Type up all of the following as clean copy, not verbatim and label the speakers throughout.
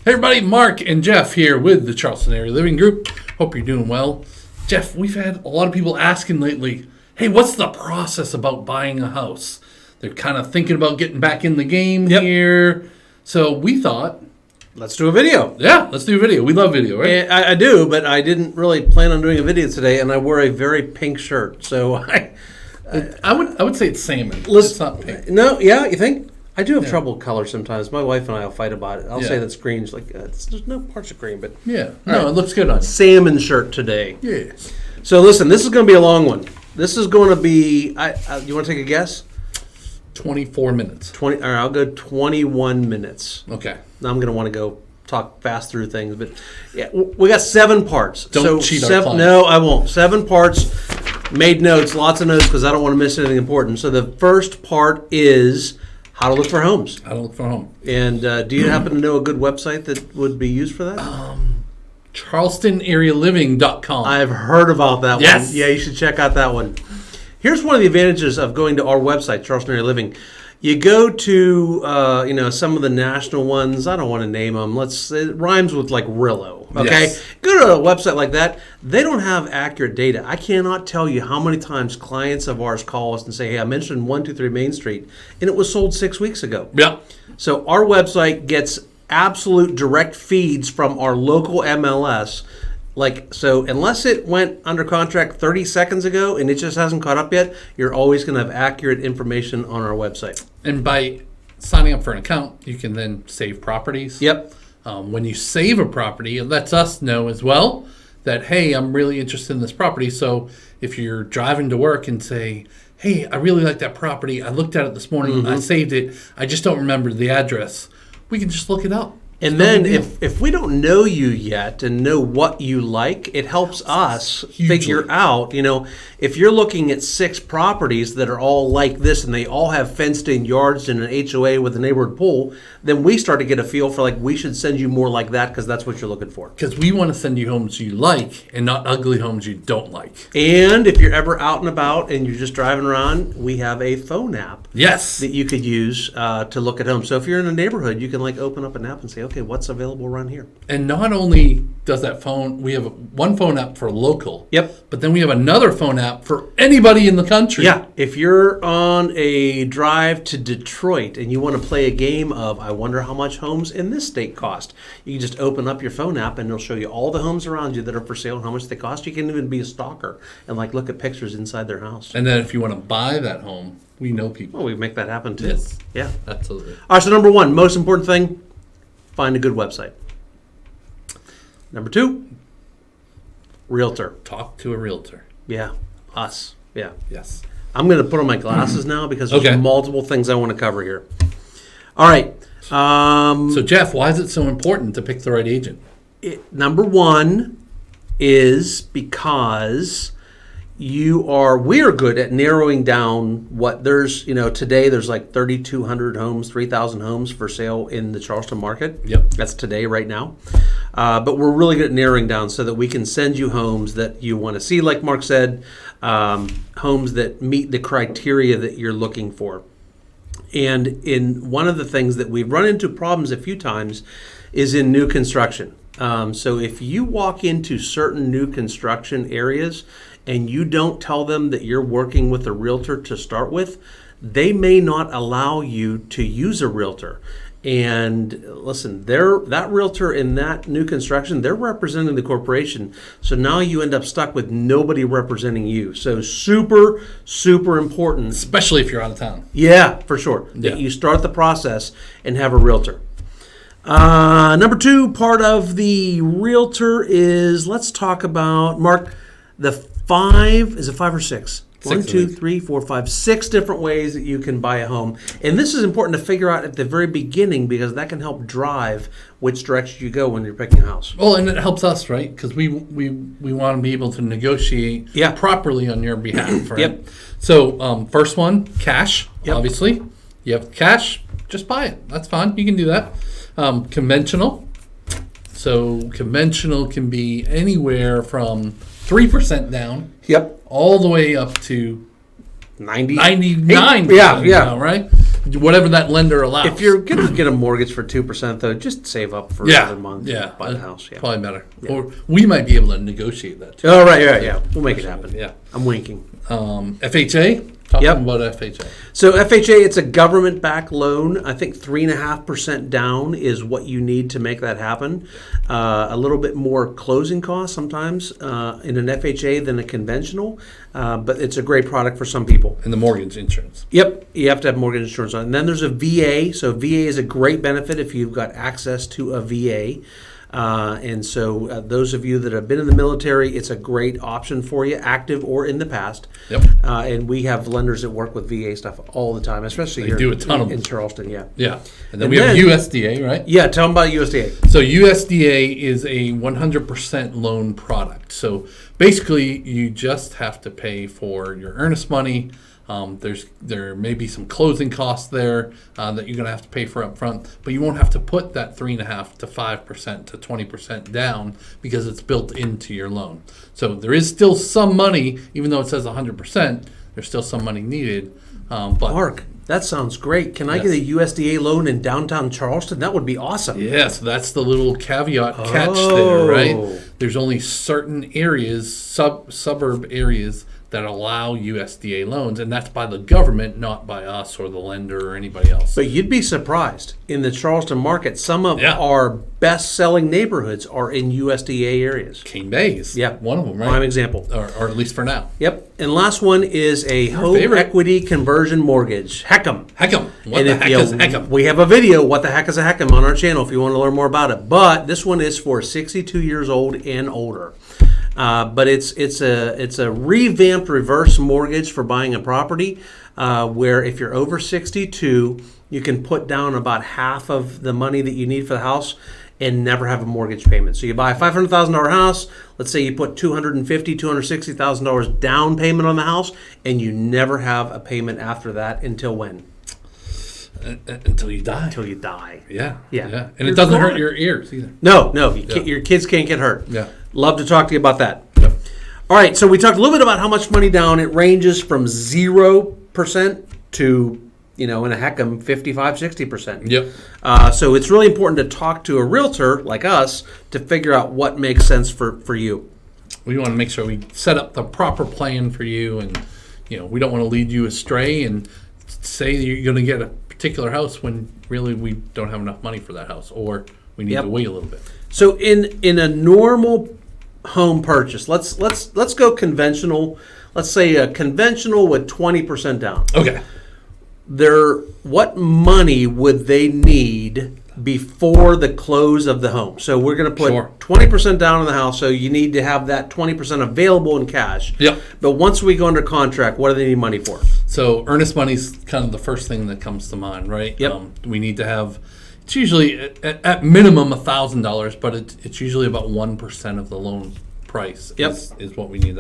Speaker 1: Hey everybody, Mark and Jeff here with the Charleston Area Living Group. Hope you're doing well. Jeff, we've had a lot of people asking lately, hey, what's the process about buying a house? They're kind of thinking about getting back in the game here. So we thought,
Speaker 2: let's do a video.
Speaker 1: Yeah, let's do a video. We love video, right?
Speaker 2: I do, but I didn't really plan on doing a video today, and I wore a very pink shirt. So I
Speaker 1: would say it's salmon.
Speaker 2: It's
Speaker 1: not pink.
Speaker 2: No, yeah, you think? I do have trouble with color sometimes. My wife and I will fight about it. I'll say that's green. She's like, there's no parts of green, but
Speaker 1: It looks good on you.
Speaker 2: Salmon shirt today.
Speaker 1: Yes.
Speaker 2: So listen, this is going to be a long one. This is going to be. You want to take a guess?
Speaker 1: 24 minutes.
Speaker 2: 20. All right, I'll go 21 minutes.
Speaker 1: Okay.
Speaker 2: Now I'm going to want to go talk fast through things, but yeah, we got 7 parts.
Speaker 1: Don't cheat our clients.
Speaker 2: No, I won't. 7 parts. Made notes, lots of notes because I don't want to miss anything important. So the first part is how to look for homes.
Speaker 1: How to look for a home.
Speaker 2: And do you happen to know a good website that would be used for that?
Speaker 1: CharlestonAreaLiving.com.
Speaker 2: I've heard about that one. Yeah, you should check out that one. Here's one of the advantages of going to our website, Charleston Area Living. You go to some of the national ones. I don't want to name them. It rhymes with like Rillo. Okay,
Speaker 1: Yes.
Speaker 2: Go to a website like that. They don't have accurate data. I cannot tell you how many times clients of ours call us and say, "Hey, I mentioned 123 Main Street, and it was sold 6 weeks ago."
Speaker 1: Yeah.
Speaker 2: So our website gets absolute direct feeds from our local MLS. So unless it went under contract 30 seconds ago and it just hasn't caught up yet, you're always going to have accurate information on our website.
Speaker 1: And by signing up for an account, you can then save properties.
Speaker 2: Yep.
Speaker 1: When you save a property, it lets us know as well that, hey, I'm really interested in this property. So if you're driving to work and say, hey, I really like that property. I looked at it this morning. I saved it. I just don't remember the address. We can just look it up.
Speaker 2: And then if we don't know you yet and know what you like, it helps us figure out, if you're looking at 6 properties that are all like this and they all have fenced-in yards and an HOA with a neighborhood pool, then we start to get a feel for we should send you more like that because that's what you're looking for.
Speaker 1: Because we want to send you homes you like and not ugly homes you don't like.
Speaker 2: And if you're ever out and about and you're just driving around, we have a phone app.
Speaker 1: Yes.
Speaker 2: That you could use to look at homes. So if you're in a neighborhood, you can open up an app and say, okay, what's available around here?
Speaker 1: And not only does that phone, we have one phone app for local.
Speaker 2: Yep.
Speaker 1: But then we have another phone app for anybody in the country.
Speaker 2: Yeah. If you're on a drive to Detroit and you want to play a game of, I wonder how much homes in this state cost, you can just open up your phone app and it'll show you all the homes around you that are for sale and how much they cost. You can even be a stalker and look at pictures inside their house.
Speaker 1: And then if you want to buy that home, we know people.
Speaker 2: Well, we make that happen too.
Speaker 1: Yes.
Speaker 2: Yeah.
Speaker 1: Absolutely.
Speaker 2: All right, so number 1, most important thing, find a good website. Number 2, Realtor.
Speaker 1: Talk to a realtor.
Speaker 2: Yeah, us. Yeah.
Speaker 1: Yes.
Speaker 2: I'm going to put on my glasses now because there's multiple things I want to cover here. All right.
Speaker 1: So, Jeff, why is it so important to pick the right agent?
Speaker 2: Number 1 is because we are good at narrowing down what there's, today there's 3,200 homes, 3,000 homes for sale in the Charleston market.
Speaker 1: Yep.
Speaker 2: That's today right now. But we're really good at narrowing down so that we can send you homes that you want to see, like Mark said, homes that meet the criteria that you're looking for. And in one of the things that we've run into problems a few times is in new construction. So if you walk into certain new construction areas and you don't tell them that you're working with a realtor to start with, they may not allow you to use a realtor. And listen, that realtor in that new construction, they're representing the corporation. So now you end up stuck with nobody representing you. So super, super important.
Speaker 1: Especially if you're out of town.
Speaker 2: Yeah, for sure.
Speaker 1: Yeah.
Speaker 2: That you start the process and have a realtor. Number 2 part of the realtor is, let's talk about, Mark, the 5, is it 5 or 6? 1, 2, 3, 4, 5, 6 different ways that you can buy a home. And this is important to figure out at the very beginning because that can help drive which direction you go when you're picking a house.
Speaker 1: Well, and it helps us, right? Because we want to be able to negotiate properly on your behalf, right?
Speaker 2: Yep.
Speaker 1: So first one, cash, obviously. You have cash, just buy it. That's fine. You can do that. Conventional. So conventional can be anywhere from 3% down.
Speaker 2: Yep.
Speaker 1: All the way up to
Speaker 2: 99.
Speaker 1: 99%.
Speaker 2: Yeah.
Speaker 1: Down, right? whatever that lender allows.
Speaker 2: If you're going to get a mortgage for 2%, though, just save up for another month.
Speaker 1: Yeah,
Speaker 2: buy the house. Yeah,
Speaker 1: probably better. Yeah. Or we might be able to negotiate that too.
Speaker 2: Oh, right, yeah. We'll make it happen.
Speaker 1: Yeah,
Speaker 2: I'm winking.
Speaker 1: FHA. Talking about FHA.
Speaker 2: So FHA, it's a government-backed loan. I think 3.5% down is what you need to make that happen. A little bit more closing costs sometimes in an FHA than a conventional, but it's a great product for some people.
Speaker 1: And the mortgage insurance.
Speaker 2: Yep, you have to have mortgage insurance on. And then there's a VA. So VA is a great benefit if you've got access to a VA. And so those of you that have been in the military, it's a great option for you, active or in the past.
Speaker 1: Yep.
Speaker 2: And we have lenders that work with VA stuff all the time, especially here in Charleston. Yeah.
Speaker 1: Yeah. And then we have USDA, right?
Speaker 2: Yeah, tell them about USDA.
Speaker 1: So USDA is a 100% loan product. So basically, you just have to pay for your earnest money. There may be some closing costs there that you're going to have to pay for up front, but you won't have to put that 3.5% to 5% to 20% down because it's built into your loan. So there is still some money, even though it says 100%, there's still some money needed. But
Speaker 2: Mark, that sounds great. Can I get a USDA loan in downtown Charleston? That would be awesome.
Speaker 1: Yes, that's the little caveat catch there, right? There's only certain areas, suburb areas, that allow USDA loans, and that's by the government, not by us or the lender or anybody else.
Speaker 2: But you'd be surprised. In the Charleston market, some of our best-selling neighborhoods are in USDA areas.
Speaker 1: Cane Bay is one of them, right?
Speaker 2: Prime example.
Speaker 1: Or at least for now.
Speaker 2: Yep. And last one is a home equity conversion mortgage. HECM.
Speaker 1: HECM. What the heck is HECM?
Speaker 2: We have a video, What the Heck is a HECM, on our channel if you want to learn more about it. But this one is for 62 years old and older. But it's a revamped reverse mortgage for buying a property where if you're over 62, you can put down about half of the money that you need for the house and never have a mortgage payment. So you buy a $500,000 house, let's say you put $250,000, $260,000 down payment on the house, and you never have a payment after that until when?
Speaker 1: Until you die.
Speaker 2: Until you die.
Speaker 1: Yeah.
Speaker 2: Yeah.
Speaker 1: And it doesn't hurt your ears either.
Speaker 2: No. Your kids can't get hurt.
Speaker 1: Yeah.
Speaker 2: Love to talk to you about that.
Speaker 1: Yep.
Speaker 2: All right, so we talked a little bit about how much money down. It ranges from 0% to, in a HECM, 55, 60%.
Speaker 1: Yep.
Speaker 2: So it's really important to talk to a realtor like us to figure out what makes sense for you.
Speaker 1: We want to make sure we set up the proper plan for you, and we don't want to lead you astray and say you're going to get a particular house when really we don't have enough money for that house, or we need to wait a little bit. So
Speaker 2: in a normal home purchase, let's go conventional. Let's say a conventional with 20% down.
Speaker 1: Okay.
Speaker 2: What money would they need before the close of the home? So we're going to put 20% down on the house, so you need to have that 20% available in cash.
Speaker 1: Yep.
Speaker 2: But once we go under contract, what do they need money for?
Speaker 1: So earnest money is kind of the first thing that comes to mind, right?
Speaker 2: Yep.
Speaker 1: We need to have, it's usually at minimum $1,000, but it's usually about 1% of the loan price is what we need.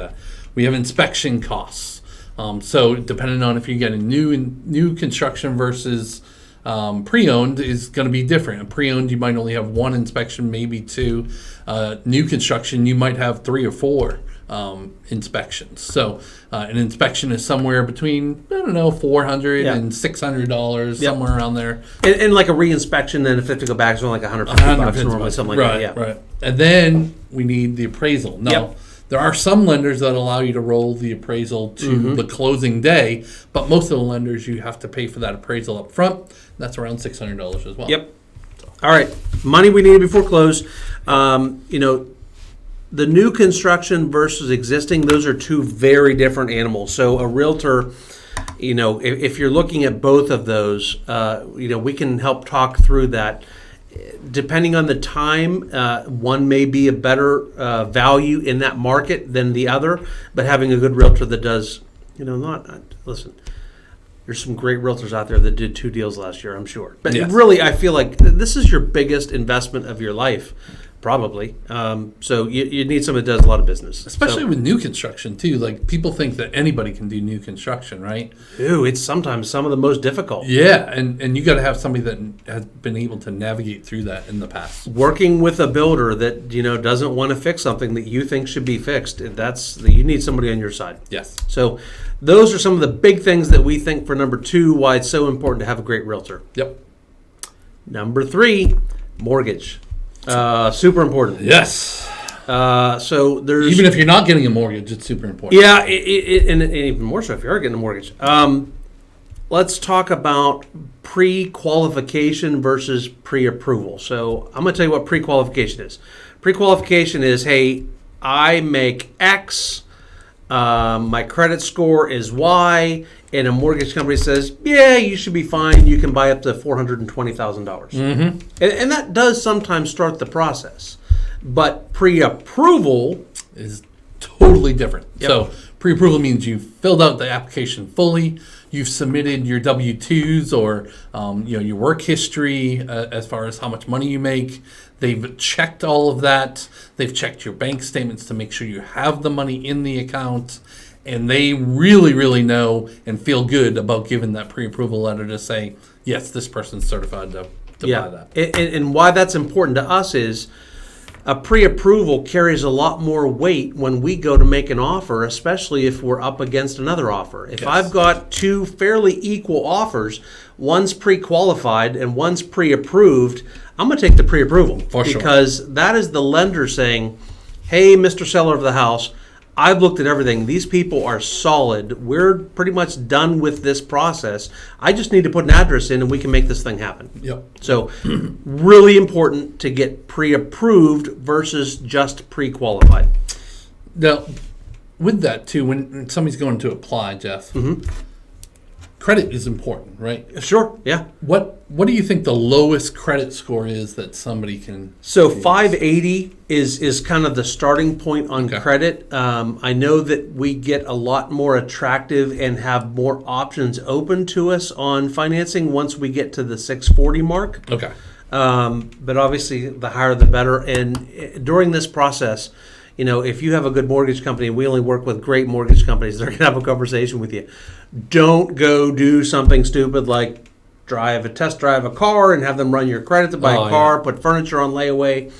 Speaker 1: We have inspection costs. So depending on if you're getting new construction versus pre-owned is going to be different. Pre-owned, you might only have one inspection, maybe two. New construction, you might have 3 or 4 inspections. So an inspection is somewhere between, $400 and $600, somewhere around there.
Speaker 2: And like a re-inspection, then if they have to go back, it's only like $150 normally, something like that. Yeah.
Speaker 1: Right. And then we need the appraisal. Now, there are some lenders that allow you to roll the appraisal to the closing day, but most of the lenders, you have to pay for that appraisal up front. That's around $600 as well.
Speaker 2: Yep. All right. Money we need before close. The new construction versus existing, those are two very different animals. So a realtor, if you're looking at both of those, we can help talk through that. Depending on the time, one may be a better value in that market than the other, but having a good realtor that does, listen, there's some great realtors out there that did 2 deals last year, I'm sure. But really, I feel like this is your biggest investment of your life. Probably. So you need somebody that does a lot of business.
Speaker 1: Especially with new construction, too. Like, people think that anybody can do new construction, right?
Speaker 2: Ooh, it's sometimes some of the most difficult.
Speaker 1: Yeah, and you got to have somebody that has been able to navigate through that in the past.
Speaker 2: Working with a builder that, doesn't want to fix something that you think should be fixed, you need somebody on your side.
Speaker 1: Yes.
Speaker 2: So those are some of the big things that we think for number 2, why it's so important to have a great realtor.
Speaker 1: Yep.
Speaker 2: Number 3, mortgage. Super important.
Speaker 1: Yes.
Speaker 2: So there's
Speaker 1: Even if you're not getting a mortgage, it's super important.
Speaker 2: Yeah, and even more so if you are getting a mortgage. Let's talk about pre-qualification versus pre-approval. So I'm going to tell you what pre-qualification is. Pre-qualification is, hey, I make X, my credit score is Y, and a mortgage company says, yeah, you should be fine. You can buy up to $420,000.
Speaker 1: Mm-hmm.
Speaker 2: And that does sometimes start the process. But pre-approval
Speaker 1: is totally different.
Speaker 2: Yep.
Speaker 1: So pre-approval means you've filled out the application fully. You've submitted your W-2s or your work history as far as how much money you make. They've checked all of that. They've checked your bank statements to make sure you have the money in the account. And they really, really know and feel good about giving that pre-approval letter to say, yes, this person's certified to buy that.
Speaker 2: And why that's important to us is a pre-approval carries a lot more weight when we go to make an offer, especially if we're up against another offer. If I've got 2 fairly equal offers, one's pre-qualified and one's pre-approved, I'm going to take the pre-approval.
Speaker 1: For sure.
Speaker 2: Because that is the lender saying, hey, Mr. Seller of the house, I've looked at everything. These people are solid. We're pretty much done with this process. I just need to put an address in and we can make this thing happen.
Speaker 1: Yep.
Speaker 2: So really important to get pre-approved versus just pre-qualified.
Speaker 1: Now, with that, too, when somebody's going to apply, Jeff, credit is important, right?
Speaker 2: Sure, yeah.
Speaker 1: What do you think the lowest credit score is that somebody can
Speaker 2: So
Speaker 1: use?
Speaker 2: 580 is kind of the starting point on credit. I know that we get a lot more attractive and have more options open to us on financing once we get to the 640 mark.
Speaker 1: Okay.
Speaker 2: But obviously, the higher the better. And during this process, if you have a good mortgage company, and we only work with great mortgage companies, they're going to have a conversation with you. Don't go do something stupid like test drive a car and have them run your credit to buy a car, put furniture on layaway.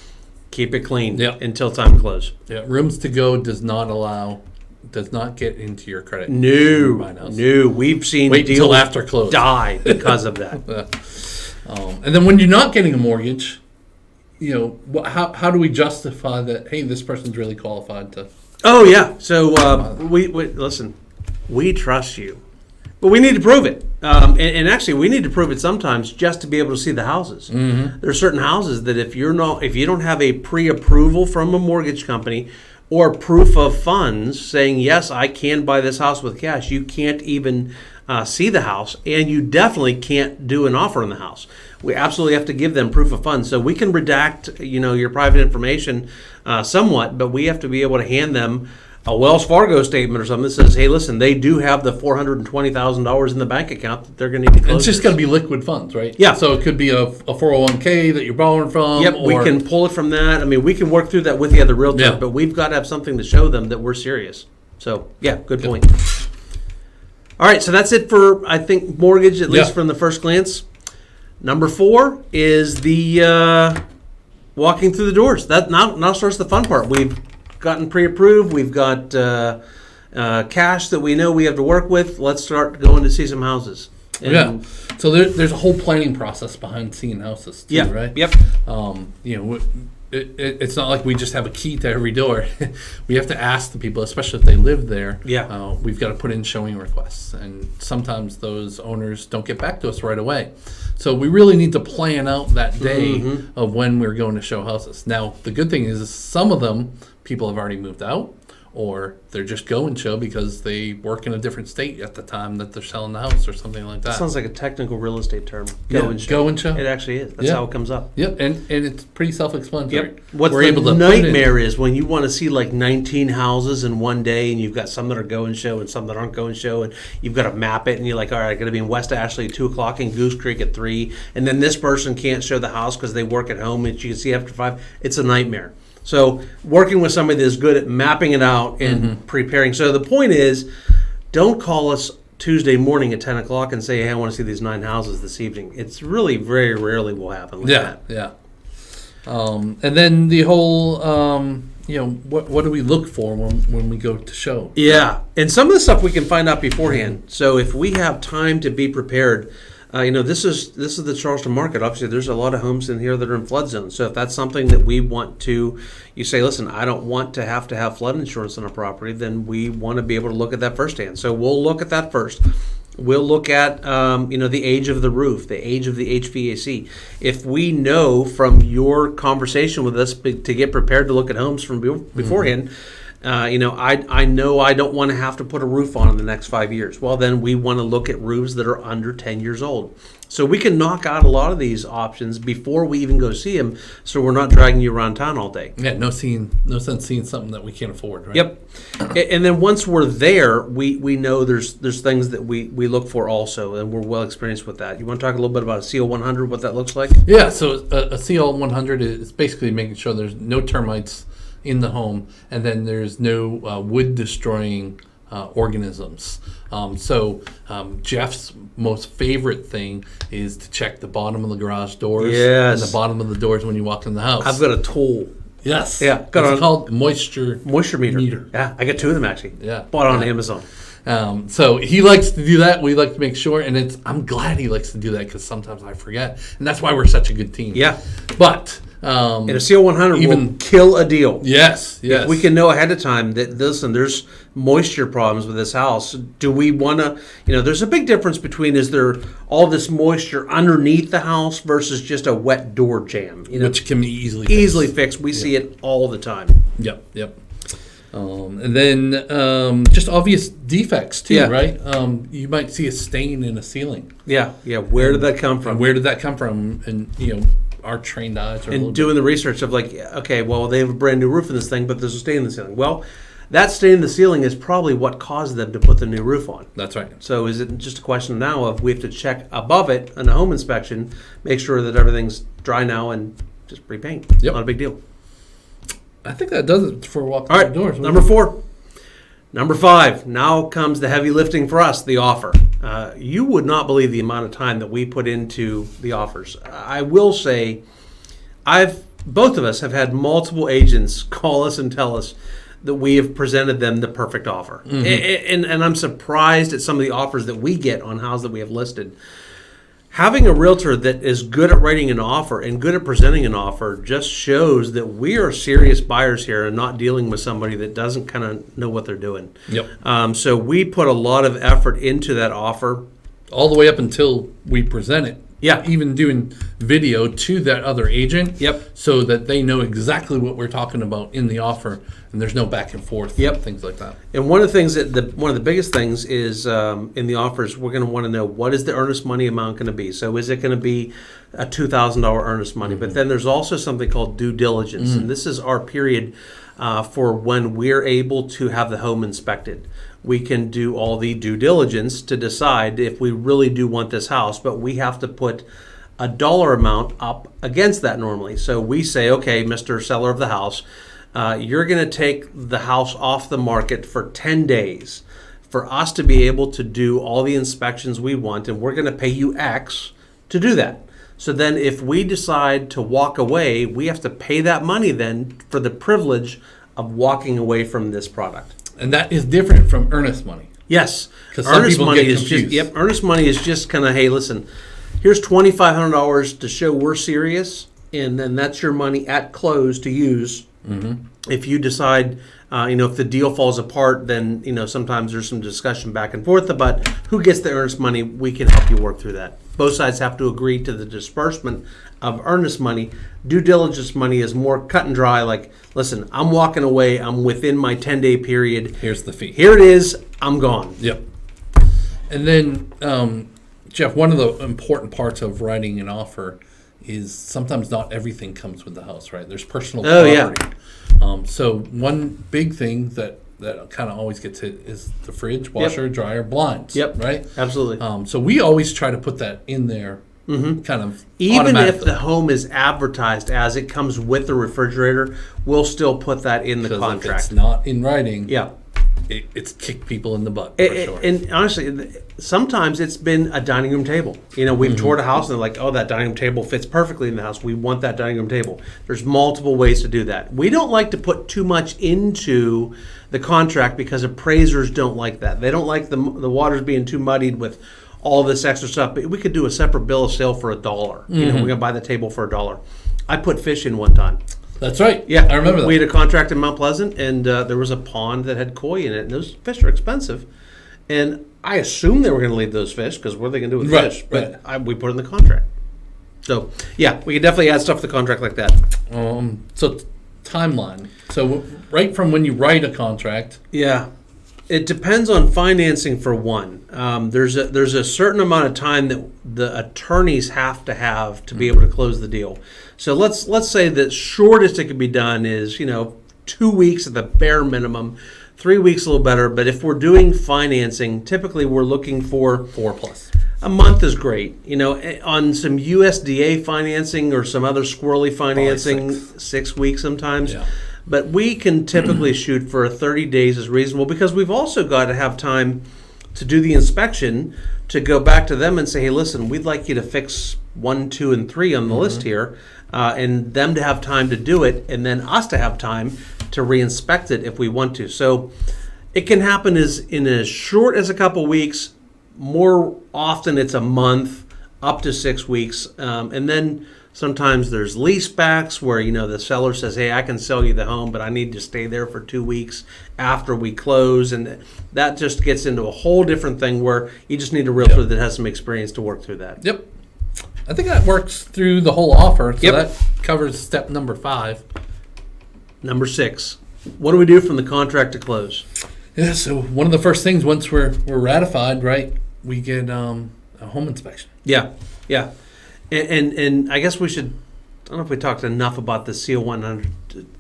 Speaker 2: Keep it clean until time to close.
Speaker 1: Yeah, rooms to go does not get into your credit.
Speaker 2: No. We've seen
Speaker 1: Wait
Speaker 2: deals
Speaker 1: until after close
Speaker 2: die because of that.
Speaker 1: And then when you're not getting a mortgage, how do we justify that? Hey, this person's really qualified to.
Speaker 2: Oh yeah. So we listen. We trust you, but we need to prove it. And actually, we need to prove it sometimes just to be able to see the houses. Mm-hmm. There are certain houses that if you don't have a pre-approval from a mortgage company or proof of funds saying yes, I can buy this house with cash, you can't even see the house, and you definitely can't do an offer on the house. We absolutely have to give them proof of funds. So we can redact, your private information somewhat, but we have to be able to hand them a Wells Fargo statement or something that says, hey, listen, they do have the $420,000 in the bank account that they're going to need to close.
Speaker 1: It's just got to be liquid funds, right?
Speaker 2: Yeah.
Speaker 1: So it could be a 401k that you're borrowing from.
Speaker 2: Yep, we can pull it from that. I mean, we can work through that with the other realtor, but we've got to have something to show them that we're serious. So, yeah, good point. All right, so that's it for, I think, mortgage, at least from the first glance. Number 4 is the walking through the doors. That now starts the fun part. We've gotten pre-approved. We've got cash that we know we have to work with. Let's start going to see some houses. And
Speaker 1: So there's a whole planning process behind seeing houses too, right?
Speaker 2: Yep.
Speaker 1: It's not like we just have a key to every door. We have to ask the people, especially if they live there.
Speaker 2: Yeah.
Speaker 1: We've got to put in showing requests, and sometimes those owners don't get back to us right away. So we really need to plan out that day of when we're going to show houses. Now, the good thing is some of them people have already moved out, or they're just go and show because they work in a different state at the time that they're selling the house or something like that.
Speaker 2: Sounds like a technical real estate term.
Speaker 1: Go and show.
Speaker 2: It actually is. That's how it comes up.
Speaker 1: Yep, and it's pretty self-explanatory.
Speaker 2: Yep. What's the nightmare is when you want to see like 19 houses in one day, and you've got some that are go and show and some that aren't go and show, and you've got to map it, and you're like, all right, I got to be in West Ashley at 2 o'clock and Goose Creek at 3, and then this person can't show the house because they work at home, and you can see after 5. It's a nightmare. So working with somebody that's good at mapping it out and preparing. So the point is, don't call us Tuesday morning at 10 o'clock and say, hey, I want to see these 9 houses this evening. It's really very rarely will happen like that.
Speaker 1: Yeah. And then the whole, what do we look for when we go to show?
Speaker 2: Yeah. And some of the stuff we can find out beforehand. So if we have time to be prepared, this is the Charleston market. Obviously, there's a lot of homes in here that are in flood zones. So if that's something that we want to, you say, listen, I don't want to have flood insurance on a property, then we want to be able to look at that firsthand. So we'll look at that first. We'll look at, the age of the roof, the age of the HVAC. If we know from your conversation with us to get prepared to look at homes from beforehand, I know I don't want to have to put a roof on in the next 5 years. Well, then we want to look at roofs that are under 10 years old. So we can knock out a lot of these options before we even go see them, so we're not dragging you around town all day.
Speaker 1: Yeah, no sense seeing something that we can't afford, right?
Speaker 2: Yep. And then once we're there, we know there's things that we look for also, and we're well experienced with that. You want to talk a little bit about a CO 100, what that looks like?
Speaker 1: Yeah, so a CO 100 is basically making sure there's no termites in the home, and then there's no wood destroying organisms. Jeff's most favorite thing is to check the bottom of the garage doors and the bottom of the doors when you walk in the house.
Speaker 2: I've got a tool.
Speaker 1: Yes.
Speaker 2: Yeah.
Speaker 1: It's called moisture
Speaker 2: meter. Yeah, I got 2 of them actually.
Speaker 1: Yeah.
Speaker 2: Bought on Amazon.
Speaker 1: So he likes to do that. We like to make sure, and I'm glad he likes to do that because sometimes I forget, and that's why we're such a good team.
Speaker 2: Yeah.
Speaker 1: But
Speaker 2: and a CO 100 will kill a deal.
Speaker 1: Yes.
Speaker 2: If we can know ahead of time that, listen, there's moisture problems with this house. Do we want to, there's a big difference between, is there all this moisture underneath the house versus just a wet door jamb?
Speaker 1: Which can be easily
Speaker 2: fixed. We see it all the time.
Speaker 1: Yep. And then just obvious defects too, right? You might see a stain in a ceiling.
Speaker 2: Yeah. Where did that come from?
Speaker 1: And our trained eyes are
Speaker 2: doing the research of like, okay, well, they have a brand new roof in this thing, but there's a stain in the ceiling. Well, that stain in the ceiling is probably what caused them to put the new roof on.
Speaker 1: That's right.
Speaker 2: So is it just a question now of we have to check above it in a home inspection, make sure that everything's dry now, and just repaint?
Speaker 1: Yep.
Speaker 2: Not a big deal.
Speaker 1: I think that does it for walking
Speaker 2: All right,
Speaker 1: the doors.
Speaker 2: Number 4. Number 5. Now comes the heavy lifting for us, the offer. You would not believe the amount of time that we put into the offers. I will say, both of us have had multiple agents call us and tell us that we have presented them the perfect offer. And I'm surprised at some of the offers that we get on houses that we have listed. Having a realtor that is good at writing an offer and good at presenting an offer just shows that we are serious buyers here and not dealing with somebody that doesn't kind of know what they're doing.
Speaker 1: Yep.
Speaker 2: So we put a lot of effort into that offer.
Speaker 1: All the way up until we present it.
Speaker 2: Yeah.
Speaker 1: Even doing video to that other agent.
Speaker 2: Yep.
Speaker 1: So that they know exactly what we're talking about in the offer, and there's no back and forth.
Speaker 2: Yep.
Speaker 1: Things like that.
Speaker 2: And one of the things one of the biggest things is in the offers, we're going to want to know, what is the earnest money amount going to be? So is it going to be a $2,000 earnest money? But then there's also something called due diligence, and this is our period for when we're able to have the home inspected. We can do all the due diligence to decide if we really do want this house, but we have to put a dollar amount up against that normally. So we say, okay, Mr. Seller of the house, you're going to take the house off the market for 10 days for us to be able to do all the inspections we want, and we're going to pay you X to do that. So then if we decide to walk away, we have to pay that money then for the privilege of walking away from this product.
Speaker 1: And that is different from earnest money.
Speaker 2: Yes.
Speaker 1: Because earnest money is just
Speaker 2: earnest money is just kind of, hey, listen, here's $2,500 to show we're serious, and then that's your money at close to use. If you decide, if the deal falls apart, then, sometimes there's some discussion back and forth about who gets the earnest money. We can help you work through that. Both sides have to agree to the disbursement of earnest money. Due diligence money is more cut and dry. Like, listen, I'm walking away. I'm within my 10-day period.
Speaker 1: Here's the fee.
Speaker 2: Here it is. I'm gone.
Speaker 1: Yep. And then, Jeff, one of the important parts of writing an offer is sometimes not everything comes with the house, right? There's personal property. So one big thing that kind of always gets hit is the fridge, washer, dryer, blinds.
Speaker 2: Yep.
Speaker 1: Right?
Speaker 2: Absolutely.
Speaker 1: So we always try to put that in there kind of
Speaker 2: Even if the home is advertised as it comes with the refrigerator, we'll still put that in the contract.
Speaker 1: If it's not in writing,
Speaker 2: Yeah.
Speaker 1: it's kicked people in the butt, for sure.
Speaker 2: And honestly, sometimes it's been a dining room table. You know, we've toured a house and they're like, oh, that dining room table fits perfectly in the house. We want that dining room table. There's multiple ways to do that. We don't like to put too much into the contract because appraisers don't like that. They don't like the waters being too muddied with all this extra stuff. But we could do a separate bill of sale for $1. You know, we're going to buy the table for $1. I put fish in one time.
Speaker 1: That's right.
Speaker 2: Yeah,
Speaker 1: I remember that.
Speaker 2: We had a contract in Mount Pleasant, and there was a pond that had koi in it, and those fish are expensive. And I assumed they were going to leave those fish because what are they going to do with fish? But we put it in the contract. So yeah, we could definitely add stuff to the contract like that.
Speaker 1: So timeline. So right from when you write a contract.
Speaker 2: Yeah. It depends on financing for one. There's a certain amount of time that the attorneys have to be able to close the deal. So let's say the shortest it could be done is 2 weeks at the bare minimum. 3 weeks a little better, but if we're doing financing, typically we're looking for
Speaker 1: 4+.
Speaker 2: A month is great. On some USDA financing or some other squirrely financing, 6 weeks sometimes.
Speaker 1: Yeah.
Speaker 2: But we can typically shoot for 30 days is reasonable because we've also got to have time to do the inspection, to go back to them and say, hey, listen, we'd like you to fix 1, 2, and 3 on the list here, and them to have time to do it, and then us to have time to reinspect it if we want to. So it can happen in as short as a couple weeks. More often it's a month, up to 6 weeks, and then sometimes there's lease backs where the seller says, hey, I can sell you the home, but I need to stay there for 2 weeks after we close, and that just gets into a whole different thing where you just need a realtor that has some experience to work through that.
Speaker 1: Yep. I think that works through the whole offer. So
Speaker 2: Yep.
Speaker 1: that covers step number 5.
Speaker 2: Number 6, what do we do from the contract to close?
Speaker 1: Yeah, so one of the first things once we're ratified, right, we get a home inspection.
Speaker 2: Yeah. And I guess we should, I don't know if we talked enough about the CO100.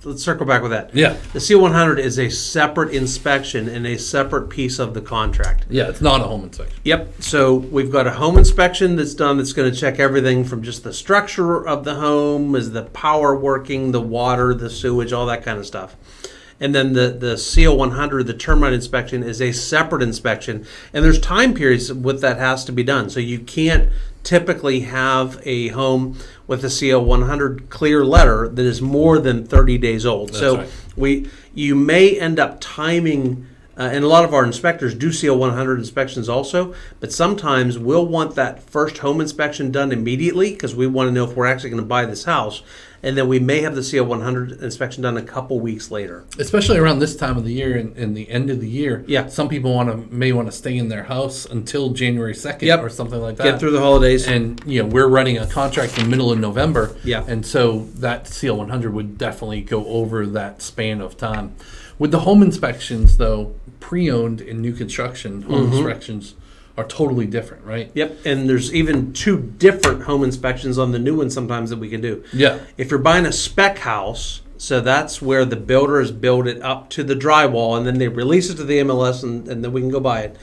Speaker 2: Let's circle back with that.
Speaker 1: Yeah.
Speaker 2: The CO100 is a separate inspection and a separate piece of the contract.
Speaker 1: Yeah, it's not a home inspection.
Speaker 2: Yep. So we've got a home inspection that's done that's going to check everything from just the structure of the home, is the power working, the water, the sewage, all that kind of stuff. And then the CO100, the termite inspection, is a separate inspection. And there's time periods with that has to be done. So you can't typically have a home with a CO100 clear letter that is more than 30 days old.
Speaker 1: That's
Speaker 2: so
Speaker 1: right.
Speaker 2: You may end up timing, and a lot of our inspectors do CO100 inspections also, but sometimes we'll want that first home inspection done immediately because we want to know if we're actually going to buy this house. And then we may have the CO100 inspection done a couple weeks later.
Speaker 1: Especially around this time of the year and the end of the year.
Speaker 2: Yeah.
Speaker 1: Some people may want to stay in their house until January 2nd or something like that.
Speaker 2: Get through the holidays.
Speaker 1: And we're running a contract in the middle of November.
Speaker 2: Yeah.
Speaker 1: And so that CO100 would definitely go over that span of time. With the home inspections, though, pre-owned and new construction home inspections are totally different, right?
Speaker 2: Yep, and there's even 2 different home inspections on the new one sometimes that we can do.
Speaker 1: Yeah.
Speaker 2: If you're buying a spec house, so that's where the builder has built it up to the drywall and then they release it to the MLS and then we can go buy it.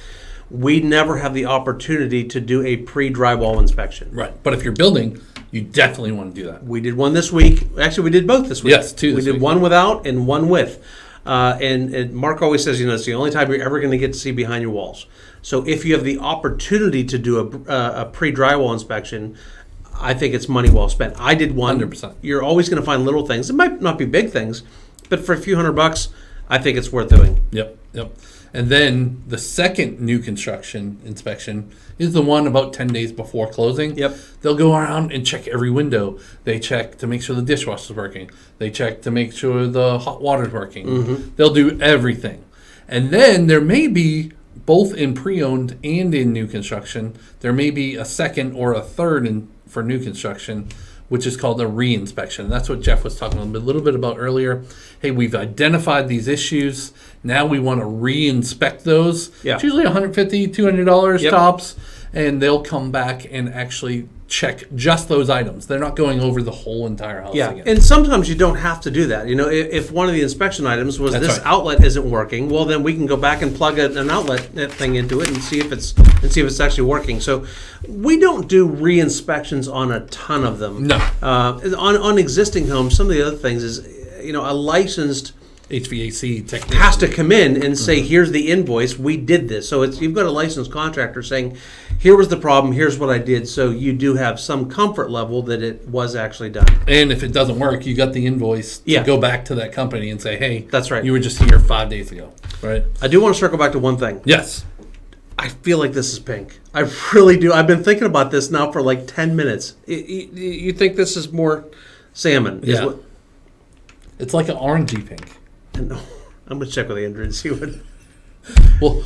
Speaker 2: We never have the opportunity to do a pre-drywall inspection.
Speaker 1: Right. But if you're building, you definitely want to do that.
Speaker 2: We did one this week. Actually, we did both this week.
Speaker 1: Yes, 2 this
Speaker 2: We
Speaker 1: week.
Speaker 2: did one without and one with. And Mark always says, it's the only time you're ever going to get to see behind your walls. So if you have the opportunity to do a pre-drywall inspection, I think it's money well spent. I did one.
Speaker 1: 100%.
Speaker 2: You're always going to find little things. It might not be big things, but for a few $100, I think it's worth doing.
Speaker 1: Yep. And then the second new construction inspection is the one about 10 days before closing.
Speaker 2: Yep.
Speaker 1: They'll go around and check every window. They check to make sure the dishwasher's working. They check to make sure the hot water's working. They'll do everything. And then there may be both in pre-owned and in new construction, there may be a second or a third for new construction, which is called a re-inspection. That's what Jeff was talking a little bit about earlier. Hey, we've identified these issues. Now we want to re-inspect those.
Speaker 2: Yeah.
Speaker 1: It's usually $150, $200
Speaker 2: Yep.
Speaker 1: tops, and they'll come back and actually check just those items. They're not going over the whole entire house
Speaker 2: Yeah,
Speaker 1: again.
Speaker 2: and sometimes you don't have to do that. You know, if one of the inspection items was
Speaker 1: That's
Speaker 2: this
Speaker 1: right.
Speaker 2: outlet isn't working, well, then we can go back and plug an outlet thing into it and see if it's actually working. So we don't do re-inspections on a ton of them.
Speaker 1: No.
Speaker 2: On existing homes, some of the other things is, you know, a licensed
Speaker 1: HVAC technician
Speaker 2: has to come in and say, here's the invoice, we did this. So you've got a licensed contractor saying, here was the problem, here's what I did. So you do have some comfort level that it was actually done.
Speaker 1: And if it doesn't work, you got the invoice to
Speaker 2: Yeah.
Speaker 1: go back to that company and say, hey,
Speaker 2: That's right.
Speaker 1: you were just here 5 days ago, right?
Speaker 2: I do want to circle back to one thing.
Speaker 1: Yes.
Speaker 2: I feel like this is pink. I really do. I've been thinking about this now for like 10 minutes. You think this is more salmon? Is
Speaker 1: Yeah.
Speaker 2: what-
Speaker 1: It's like an orangey pink.
Speaker 2: No, I'm going to check with Andrea and see what...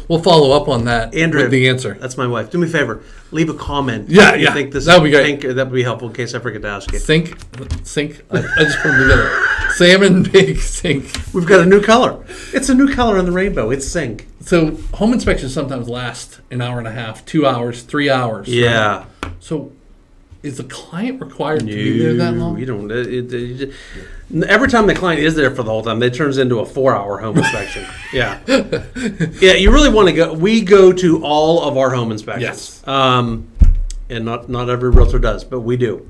Speaker 1: We'll follow up on that
Speaker 2: Andrea,
Speaker 1: with the answer.
Speaker 2: That's my wife. Do me a favor. Leave a comment.
Speaker 1: Yeah,
Speaker 2: if you
Speaker 1: yeah.
Speaker 2: think this
Speaker 1: That would be
Speaker 2: is
Speaker 1: great.
Speaker 2: pink. That would be helpful in case I forget to ask you.
Speaker 1: Sink. I just put them together. Salmon, pink, sink.
Speaker 2: We've got a new color. It's a new color on the rainbow. It's sink.
Speaker 1: So home inspections sometimes last an hour and a half, 2 hours, 3 hours.
Speaker 2: Yeah.
Speaker 1: So is the client required to be there that long?
Speaker 2: You don't. Every time the client is there for the whole time, it turns into a 4-hour home inspection. Yeah. Yeah, you really want to go. We go to all of our home inspections.
Speaker 1: Yes.
Speaker 2: And not every realtor does, but we do.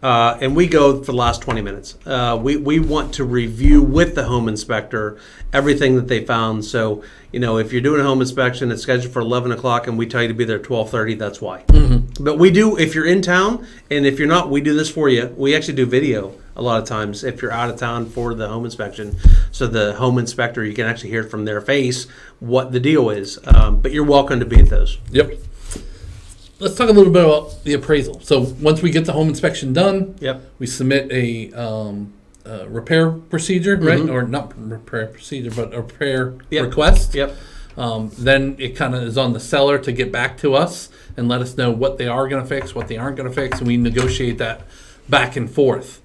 Speaker 2: And we go for the last 20 minutes. We want to review with the home inspector everything that they found. So, you know, if you're doing a home inspection, it's scheduled for 11 o'clock and we tell you to be there at 12:30, that's why. Mm-hmm. But we do, if you're in town, and if you're not, we do this for you. We actually do video a lot of times if you're out of town for the home inspection. So the home inspector, you can actually hear from their face what the deal is. But you're welcome to be at those.
Speaker 1: Yep. Let's talk a little bit about the appraisal. So once we get the home inspection done,
Speaker 2: Yep.
Speaker 1: we submit a repair procedure, right? Or not repair procedure, but a repair
Speaker 2: Yep.
Speaker 1: request.
Speaker 2: Yep.
Speaker 1: Then it kind of is on the seller to get back to us and let us know what they are going to fix, what they aren't going to fix, and we negotiate that back and forth.